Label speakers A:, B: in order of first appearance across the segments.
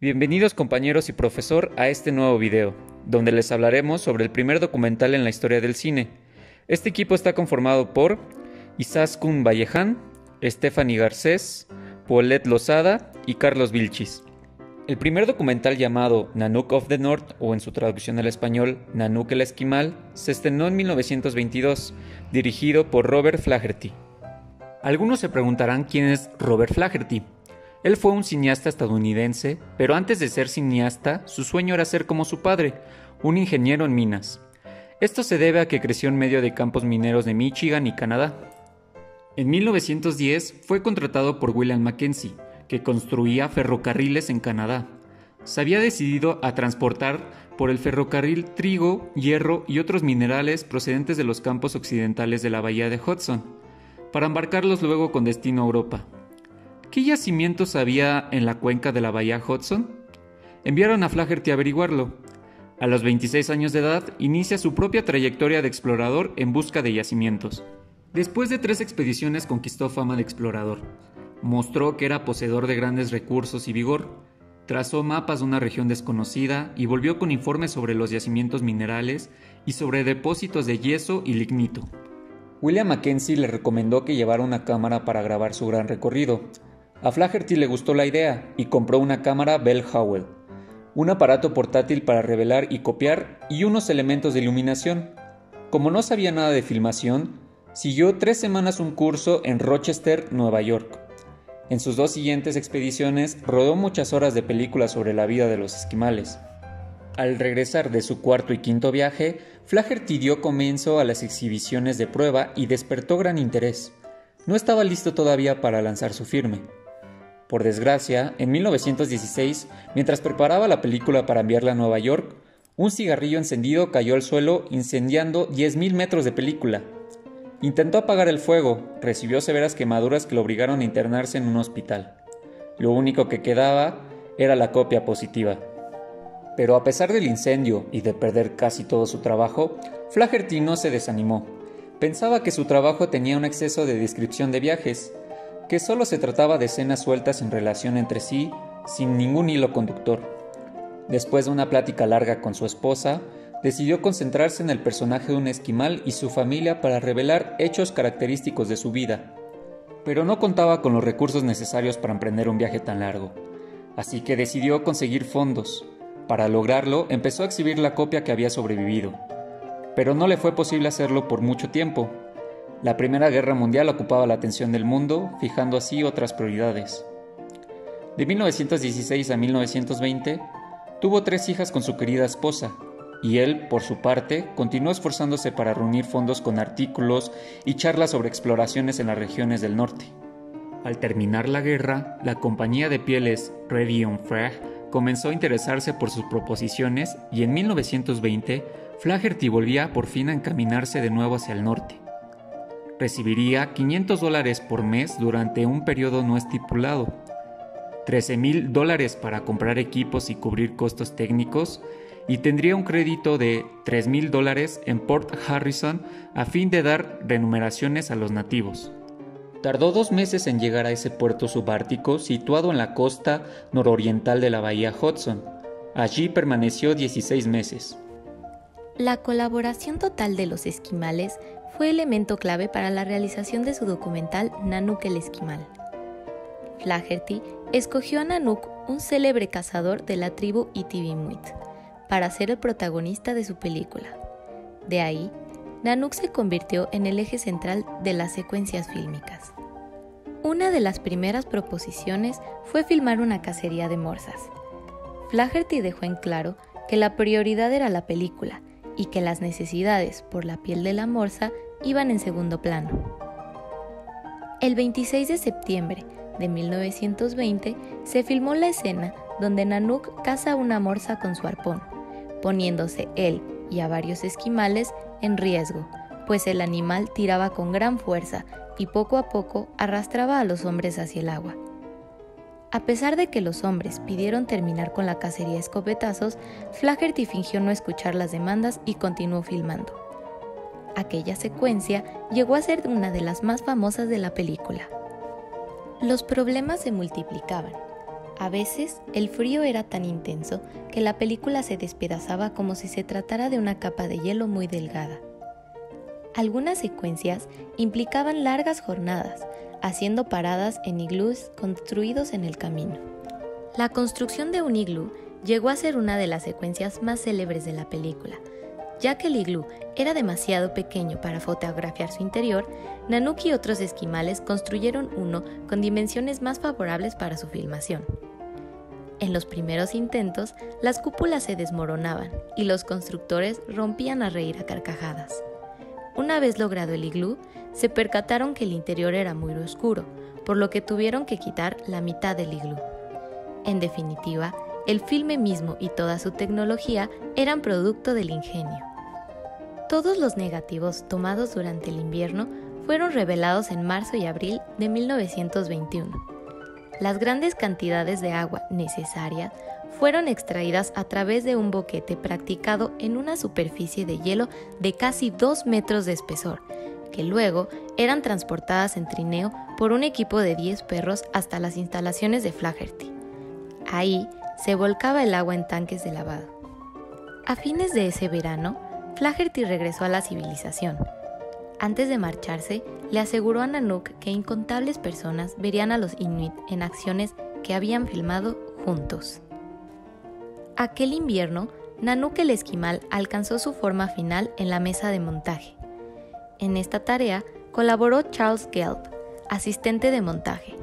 A: Bienvenidos compañeros y profesor a este nuevo video, donde les hablaremos sobre el primer documental en la historia del cine. Este equipo está conformado por Izaskun Vallejan, Stephanie Garcés, Paulette Lozada y Carlos Vilchis. El primer documental, llamado Nanook of the North, o en su traducción al español Nanook el Esquimal, se estrenó en 1922, dirigido por Robert Flaherty. Algunos se preguntarán quién es Robert Flaherty. Él fue un cineasta estadounidense, pero antes de ser cineasta, su sueño era ser como su padre, un ingeniero en minas. Esto se debe a que creció en medio de campos mineros de Michigan y Canadá. En 1910 fue contratado por William Mackenzie, que construía ferrocarriles en Canadá. Se había decidido a transportar por el ferrocarril trigo, hierro y otros minerales procedentes de los campos occidentales de la bahía de Hudson, para embarcarlos luego con destino a Europa. ¿Qué yacimientos había en la cuenca de la bahía Hudson? Enviaron a Flaherty a averiguarlo. A los 26 años de edad, inicia su propia trayectoria de explorador en busca de yacimientos. Después de 3 expediciones conquistó fama de explorador. Mostró que era poseedor de grandes recursos y vigor. Trazó mapas de una región desconocida y volvió con informes sobre los yacimientos minerales y sobre depósitos de yeso y lignito. William Mackenzie le recomendó que llevara una cámara para grabar su gran recorrido. A Flaherty le gustó la idea y compró una cámara Bell Howell, un aparato portátil para revelar y copiar y unos elementos de iluminación. Como no sabía nada de filmación, siguió 3 semanas un curso en Rochester, Nueva York. En sus 2 siguientes expediciones rodó muchas horas de películas sobre la vida de los esquimales. Al regresar de su 4º y 5º viaje, Flaherty dio comienzo a las exhibiciones de prueba y despertó gran interés. No estaba listo todavía para lanzar su firme. Por desgracia, en 1916, mientras preparaba la película para enviarla a Nueva York, un cigarrillo encendido cayó al suelo incendiando 10.000 metros de película. Intentó apagar el fuego, recibió severas quemaduras que lo obligaron a internarse en un hospital. Lo único que quedaba era la copia positiva. Pero a pesar del incendio y de perder casi todo su trabajo, Flaherty no se desanimó. Pensaba que su trabajo tenía un exceso de descripción de viajes, que solo se trataba de escenas sueltas sin relación entre sí, sin ningún hilo conductor. Después de una plática larga con su esposa, decidió concentrarse en el personaje de un esquimal y su familia para revelar hechos característicos de su vida. Pero no contaba con los recursos necesarios para emprender un viaje tan largo, así que decidió conseguir fondos. Para lograrlo, empezó a exhibir la copia que había sobrevivido, pero no le fue posible hacerlo por mucho tiempo. La Primera Guerra Mundial ocupaba la atención del mundo, fijando así otras prioridades. De 1916 a 1920, tuvo 3 hijas con su querida esposa, y él, por su parte, continuó esforzándose para reunir fondos con artículos y charlas sobre exploraciones en las regiones del norte. Al terminar la guerra, la compañía de pieles Radium Frag comenzó a interesarse por sus proposiciones y en 1920 Flaherty volvía por fin a encaminarse de nuevo hacia el norte. Recibiría $500 por mes durante un periodo no estipulado, $13,000 para comprar equipos y cubrir costos técnicos, y tendría un crédito de $3,000 en Port Harrison a fin de dar remuneraciones a los nativos. Tardó 2 meses en llegar a ese puerto subártico situado en la costa nororiental de la bahía Hudson. Allí permaneció 16 meses.
B: La colaboración total de los esquimales fue elemento clave para la realización de su documental Nanook el Esquimal. Flaherty escogió a Nanook, un célebre cazador de la tribu Itibimuit, para ser el protagonista de su película. De ahí, Nanook se convirtió en el eje central de las secuencias fílmicas. Una de las primeras proposiciones fue filmar una cacería de morsas. Flaherty dejó en claro que la prioridad era la película y que las necesidades por la piel de la morsa iban en segundo plano. El 26 de septiembre de 1920 se filmó la escena donde Nanook caza a una morsa con su arpón, poniéndose él y a varios esquimales en riesgo, pues el animal tiraba con gran fuerza y poco a poco arrastraba a los hombres hacia el agua. A pesar de que los hombres pidieron terminar con la cacería a escopetazos, Flaherty fingió no escuchar las demandas y continuó filmando. Aquella secuencia llegó a ser una de las más famosas de la película. Los problemas se multiplicaban. A veces, el frío era tan intenso que la película se despedazaba como si se tratara de una capa de hielo muy delgada. Algunas secuencias implicaban largas jornadas, haciendo paradas en iglús construidos en el camino. La construcción de un iglú llegó a ser una de las secuencias más célebres de la película. Ya que el iglú era demasiado pequeño para fotografiar su interior, Nanook y otros esquimales construyeron uno con dimensiones más favorables para su filmación. En los primeros intentos, las cúpulas se desmoronaban y los constructores rompían a reír a carcajadas. Una vez logrado el iglú, se percataron que el interior era muy oscuro, por lo que tuvieron que quitar la mitad del iglú. En definitiva, el filme mismo y toda su tecnología eran producto del ingenio. Todos los negativos tomados durante el invierno fueron revelados en marzo y abril de 1921. Las grandes cantidades de agua necesarias fueron extraídas a través de un boquete practicado en una superficie de hielo de casi 2 metros de espesor, que luego eran transportadas en trineo por un equipo de 10 perros hasta las instalaciones de Flaherty. Ahí se volcaba el agua en tanques de lavado. A fines de ese verano, Flaherty regresó a la civilización. Antes de marcharse, le aseguró a Nanook que incontables personas verían a los Inuit en acciones que habían filmado juntos. Aquel invierno, Nanook el esquimal alcanzó su forma final en la mesa de montaje. En esta tarea colaboró Charles Gelb, asistente de montaje,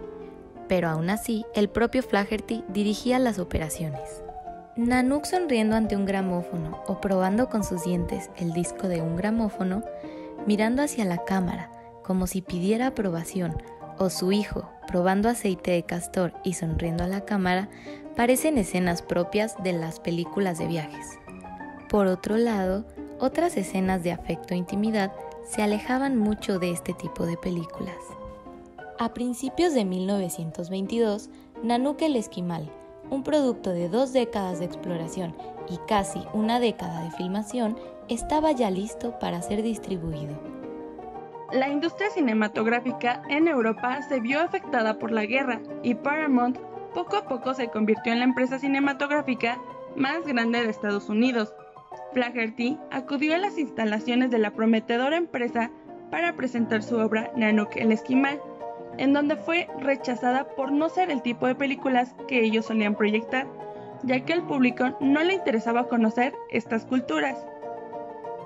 B: pero aún así el propio Flaherty dirigía las operaciones. Nanook, sonriendo ante un gramófono o probando con sus dientes el disco de un gramófono, mirando hacia la cámara como si pidiera aprobación, o su hijo probando aceite de castor y sonriendo a la cámara, parecen escenas propias de las películas de viajes. Por otro lado, otras escenas de afecto e intimidad se alejaban mucho de este tipo de películas. A principios de 1922, Nanook el esquimal, un producto de 2 décadas de exploración y casi una década de filmación, estaba ya listo para ser distribuido.
C: La industria cinematográfica en Europa se vio afectada por la guerra y Paramount poco a poco se convirtió en la empresa cinematográfica más grande de Estados Unidos. Flaherty acudió a las instalaciones de la prometedora empresa para presentar su obra Nanook el esquimal, en donde fue rechazada por no ser el tipo de películas que ellos solían proyectar, ya que al público no le interesaba conocer estas culturas.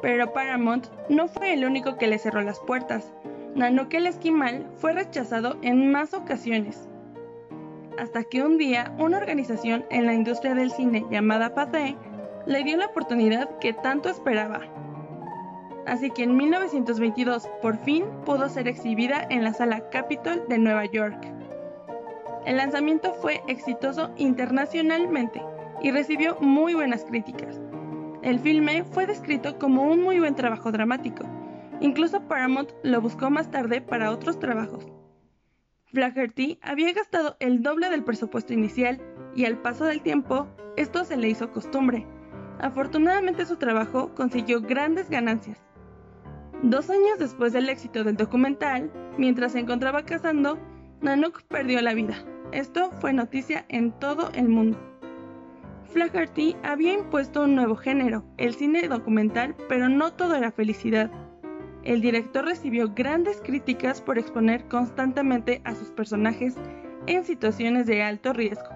C: Pero Paramount no fue el único que le cerró las puertas. Nanook el esquimal fue rechazado en más ocasiones, hasta que un día una organización en la industria del cine llamada Pathé le dio la oportunidad que tanto esperaba. Así que en 1922 por fin pudo ser exhibida en la Sala Capitol de Nueva York. El lanzamiento fue exitoso internacionalmente y recibió muy buenas críticas. El filme fue descrito como un muy buen trabajo dramático. Incluso Paramount lo buscó más tarde para otros trabajos. Flaherty había gastado el doble del presupuesto inicial y al paso del tiempo, esto se le hizo costumbre. Afortunadamente su trabajo consiguió grandes ganancias. 2 años después del éxito del documental, mientras se encontraba cazando, Nanook perdió la vida. Esto fue noticia en todo el mundo. Flaherty había impuesto un nuevo género, el cine documental, pero no todo era felicidad. El director recibió grandes críticas por exponer constantemente a sus personajes en situaciones de alto riesgo.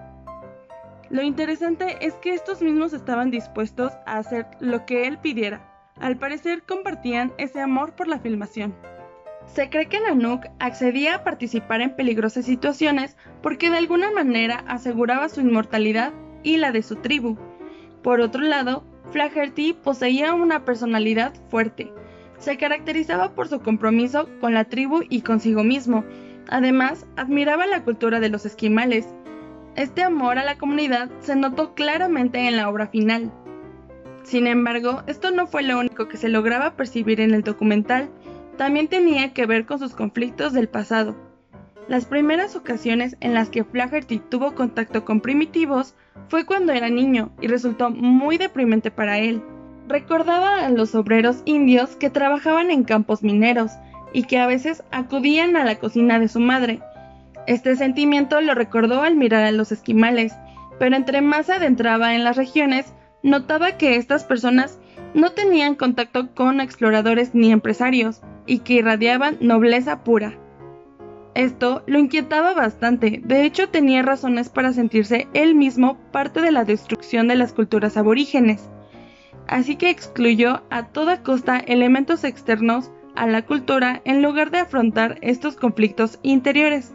C: Lo interesante es que estos mismos estaban dispuestos a hacer lo que él pidiera. Al parecer compartían ese amor por la filmación. Se cree que Nanook accedía a participar en peligrosas situaciones porque de alguna manera aseguraba su inmortalidad y la de su tribu. Por otro lado, Flaherty poseía una personalidad fuerte. Se caracterizaba por su compromiso con la tribu y consigo mismo. Además, admiraba la cultura de los esquimales. Este amor a la comunidad se notó claramente en la obra final. Sin embargo, esto no fue lo único que se lograba percibir en el documental. También tenía que ver con sus conflictos del pasado. Las primeras ocasiones en las que Flaherty tuvo contacto con primitivos fue cuando era niño y resultó muy deprimente para él. Recordaba a los obreros indios que trabajaban en campos mineros y que a veces acudían a la cocina de su madre. Este sentimiento lo recordó al mirar a los esquimales, pero entre más se adentraba en las regiones, notaba que estas personas no tenían contacto con exploradores ni empresarios y que irradiaban nobleza pura. Esto lo inquietaba bastante, de hecho tenía razones para sentirse él mismo parte de la destrucción de las culturas aborígenes, así que excluyó a toda costa elementos externos a la cultura en lugar de afrontar estos conflictos interiores.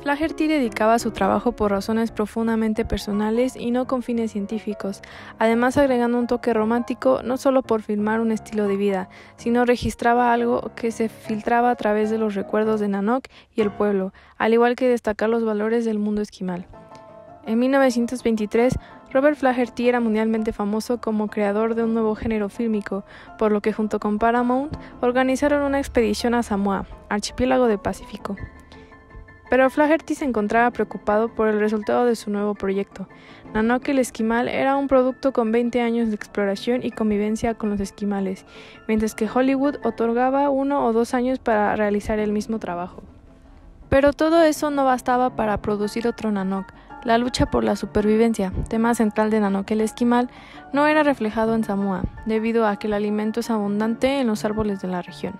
D: Flaherty dedicaba su trabajo por razones profundamente personales y no con fines científicos, además agregando un toque romántico no solo por filmar un estilo de vida, sino registraba algo que se filtraba a través de los recuerdos de Nanook y el pueblo, al igual que destacar los valores del mundo esquimal. En 1923, Robert Flaherty era mundialmente famoso como creador de un nuevo género fílmico, por lo que junto con Paramount organizaron una expedición a Samoa, archipiélago del Pacífico. Pero Flaherty se encontraba preocupado por el resultado de su nuevo proyecto. Nanook el esquimal era un producto con 20 años de exploración y convivencia con los esquimales, mientras que Hollywood otorgaba 1 o 2 años para realizar el mismo trabajo. Pero todo eso no bastaba para producir otro Nanook. La lucha por la supervivencia, tema central de Nanook el esquimal, no era reflejado en Samoa, debido a que el alimento es abundante en los árboles de la región.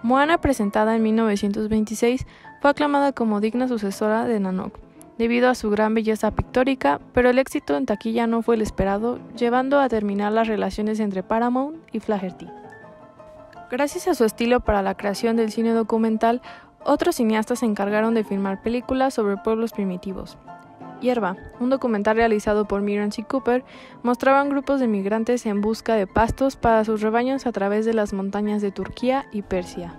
D: Moana, presentada en 1926, fue aclamada como digna sucesora de Nanook, debido a su gran belleza pictórica, pero el éxito en taquilla no fue el esperado, llevando a terminar las relaciones entre Paramount y Flaherty. Gracias a su estilo para la creación del cine documental, otros cineastas se encargaron de filmar películas sobre pueblos primitivos. Hierba, un documental realizado por Miriam C. Cooper, mostraban grupos de migrantes en busca de pastos para sus rebaños a través de las montañas de Turquía y Persia.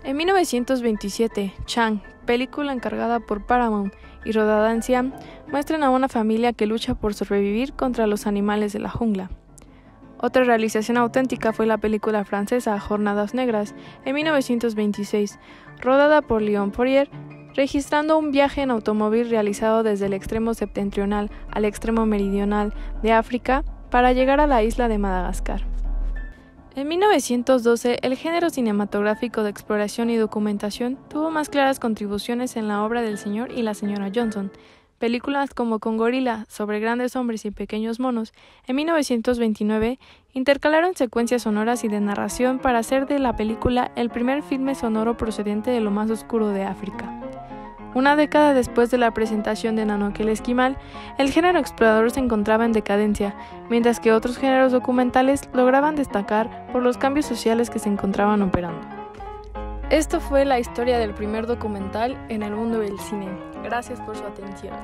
D: En 1927, Chang, película encargada por Paramount y rodada en Siam, muestran a una familia que lucha por sobrevivir contra los animales de la jungla. Otra realización auténtica fue la película francesa Jornadas Negras, en 1926, rodada por Léon Poirier, registrando un viaje en automóvil realizado desde el extremo septentrional al extremo meridional de África para llegar a la isla de Madagascar. En 1912, el género cinematográfico de exploración y documentación tuvo más claras contribuciones en la obra del señor y la señora Johnson. Películas como Con Gorila, sobre grandes hombres y pequeños monos, en 1929, intercalaron secuencias sonoras y de narración para hacer de la película el primer filme sonoro procedente de lo más oscuro de África. Una década después de la presentación de Nanook el esquimal, el género explorador se encontraba en decadencia, mientras que otros géneros documentales lograban destacar por los cambios sociales que se encontraban operando. Esto fue la historia del primer documental en el mundo del cine. Gracias por su atención.